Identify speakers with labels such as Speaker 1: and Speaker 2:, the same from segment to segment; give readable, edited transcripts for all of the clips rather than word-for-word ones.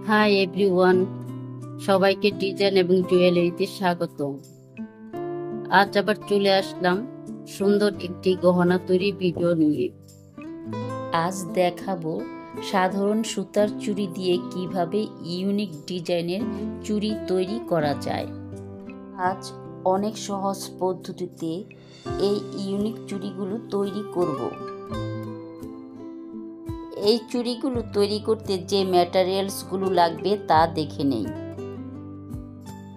Speaker 1: Hi everyone, সবাইকে design এবং জুয়েলারিতে স্বাগত। আজ আবার চলে আসলাম সুন্দর একটি গহনা তৈরি ভিডিও নিয়ে।
Speaker 2: আজ দেখাবো সাধারণ সুতার চুড়ি দিয়ে কিভাবে ইউনিক ডিজাইনের চুড়ি তৈরি করা যায়। আজ অনেক সহজ পদ্ধতিতে এই ইউনিক চুড়িগুলো তৈরি করব। এই চুড়িগুলো তৈরি করতে যে ম্যাটেরিয়ালসগুলো লাগবে তা দেখে নেই।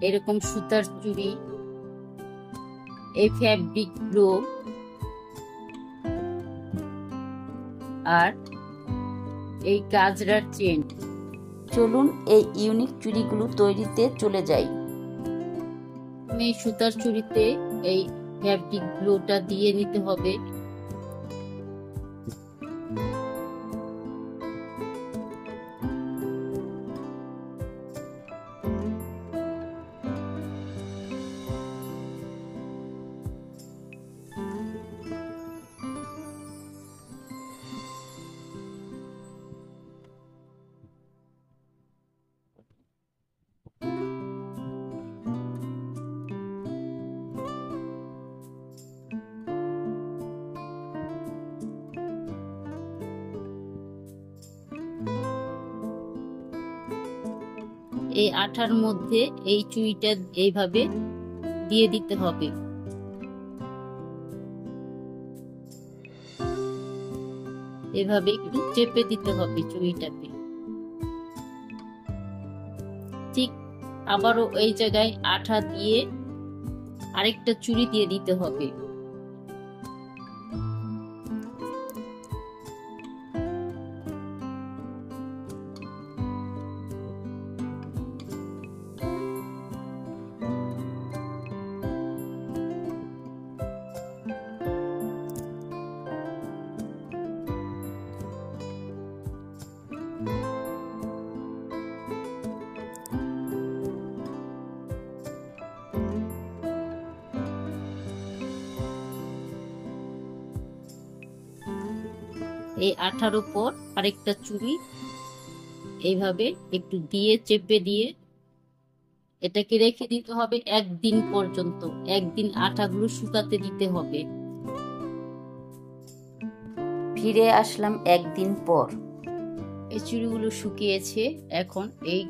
Speaker 1: এরকম সুতার চুড়ি, এই ফ্যাব্রিক গ্লো আর এই গাজরার চেন।
Speaker 2: চলুন এই ইউনিক চুড়িগুলো তৈরিতে চলে যাই।
Speaker 1: এই সুতার চুড়িতে এই ফ্যাব্রিক গ্লোটা দিয়ে নিতে হবে। এই আঠার মধ্যে এই চুড়িটা এইভাবে দিয়ে দিতে হবে। এভাবে একটু চেপে দিতে হবে চুড়িটাকে। ঠিক আবারও এই জায়গায় আঠা দিয়ে আরেকটা চুড়ি দিয়ে দিতে হবে। এই আঠার উপর আরেকটা চুড়ি এইভাবে একটু দিয়ে চেপে দিয়ে এটাকে রেখে দিতে হবে একদিন পর্যন্ত। একদিন আঠাগুলো শুকাতে দিতে হবে।
Speaker 2: ফিরে আসলাম একদিন পর।
Speaker 1: এই চুড়িগুলো শুকিয়েছে। এখন এই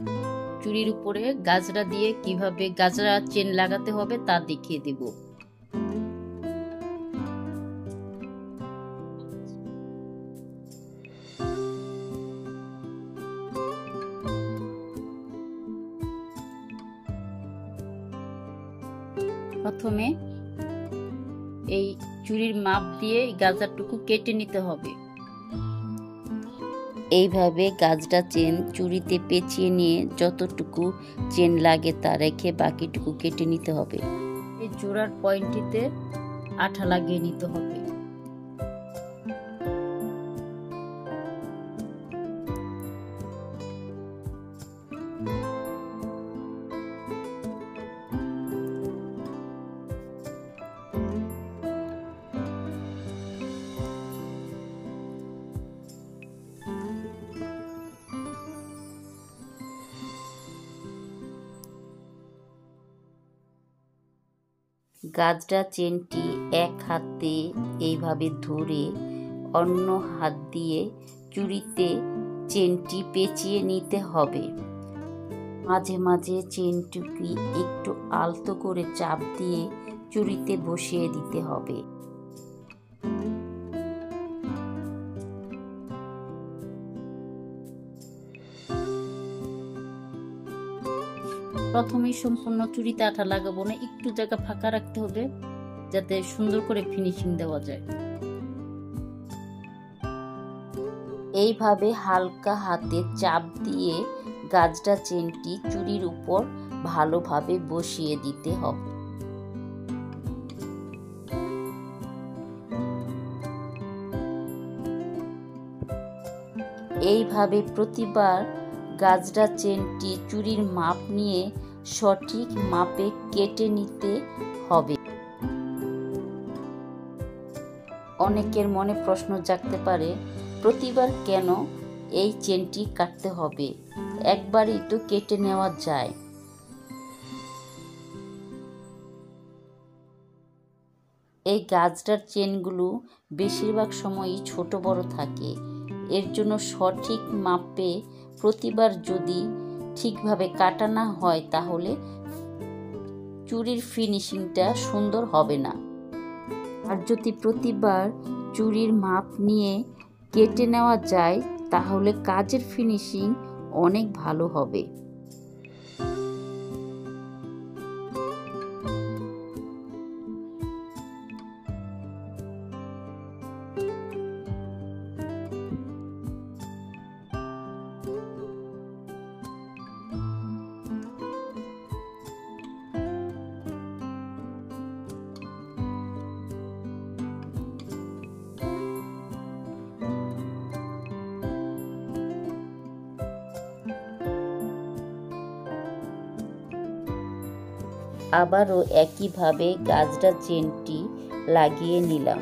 Speaker 1: চুড়ির উপরে গাজরা দিয়ে কিভাবে গাজরা চেন লাগাতে হবে তা দেখিয়ে দেব। প্রথমে এই চুড়ির মাপ দিয়ে গাজরাটুকু কেটে নিতে হবে।
Speaker 2: এইভাবে গাজরা চেন চুড়িতে পেঁচিয়ে নিয়ে যতটুকু চেন লাগে তা রেখে বাকিটুকু কেটে নিতে হবে।
Speaker 1: এই জোড়ার পয়েন্টটিতে আঠা লাগিয়ে নিতে হবে।
Speaker 2: গাজরা চেনটি এক হাতে এইভাবে ধরে অন্য হাত দিয়ে চুড়িতে চেনটি পেঁচিয়ে নিতে হবে। মাঝে মাঝে চেনটুকি একটু আলতো করে চাপ দিয়ে চুড়িতে বসিয়ে দিতে হবে।
Speaker 1: প্রথমেই সম্পূর্ণ চুড়িতে আঠা লাগাবো না, একটু জায়গা ফাঁকা রাখতে হবে যাতে সুন্দর করে ফিনিশিং দেওয়া যায়।
Speaker 2: এইভাবে হালকা হাতে চাপ দিয়ে গাজরা চেনটি চুড়ির উপর ভালোভাবে বসিয়ে দিতে হবে। এইভাবে প্রতিবার গাজরা চেনটি চুড়ির মাপ নিয়ে সঠিক মাপে কেটে নিতে হবে। অনেকের মনে প্রশ্ন জাগতে পারে, প্রতিবার কেন এই চেনটি কাটতে হবে, একবারই তো কেটে নেওয়া যায়। এই গাজরার চেনগুলো বেশিরভাগ সময়ই ছোট বড় থাকে। এর জন্য সঠিক মাপে প্রতিবার যদি ঠিকভাবে কাটা না হয় তাহলে চুড়ির ফিনিশিংটা সুন্দর হবে না। আর যদি প্রতিবার চুড়ির মাপ নিয়ে কেটে নেওয়া যায় তাহলে কাজের ফিনিশিং অনেক ভালো হবে। আবারও একইভাবে গাজরা চেনটি লাগিয়ে নিলাম।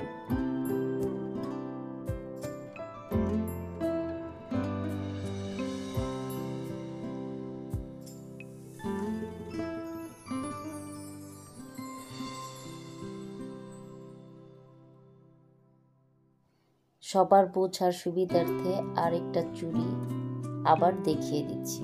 Speaker 2: সবার বোঝার সুবিধার্থে আরেকটা চুড়ি আবার দেখিয়ে দিচ্ছি।